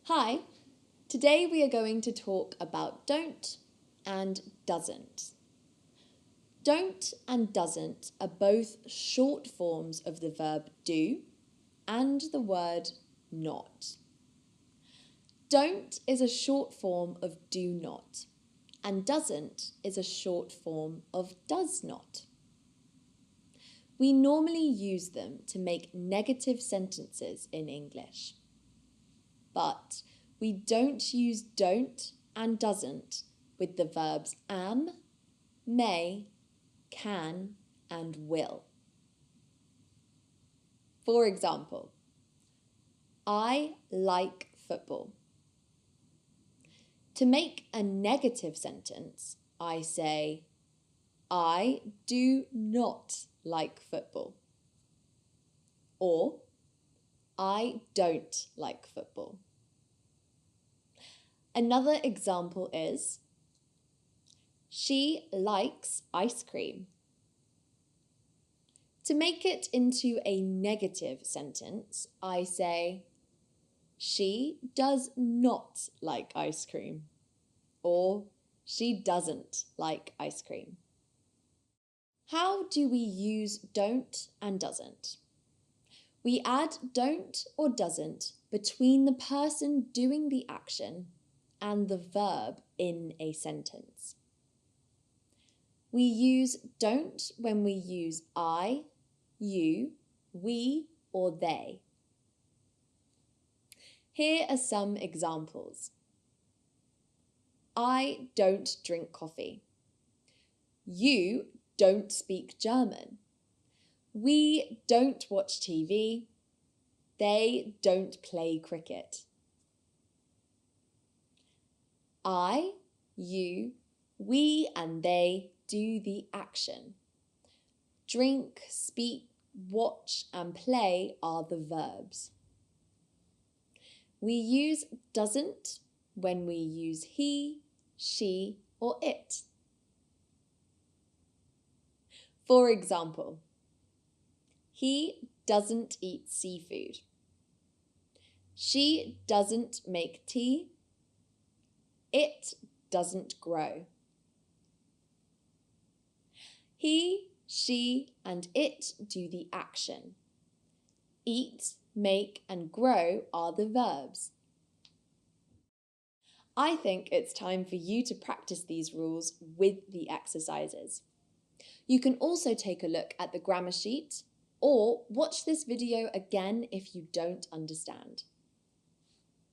Hi, today we are going to talk about don't and doesn't. Don't and doesn't are both short forms of the verb do and the word not. Don't is a short form of do not, and doesn't is a short form of does not. We normally use them to make negative sentences in English, but we don't use don't and doesn't with the verbs am, may, can, and will. For example, I like football. To make a negative sentence, I say, I do not like football. Or, I don't like football. Another example is, she likes ice cream. To make it into a negative sentence, I say, she does not like ice cream. Or, she doesn't like ice cream. How do we use don't and doesn't? We add don't or doesn't between the person doing the action and the verb in a sentence. We use don't when we use I, you, we, or they. Here are some examples. I don't drink coffee. You don't speak German. We don't watch TV. They don't play cricket. I, you, we, and they do the action. Drink, speak, watch, and play are the verbs. We use doesn't when we use he, she, or it. For example, he doesn't eat seafood. She doesn't make tea. It doesn't grow. He, she, and it do the action. Eat, make, and grow are the verbs. I think it's time for you to practice these rules with the exercises. You can also take a look at the grammar sheet or watch this video again if you don't understand.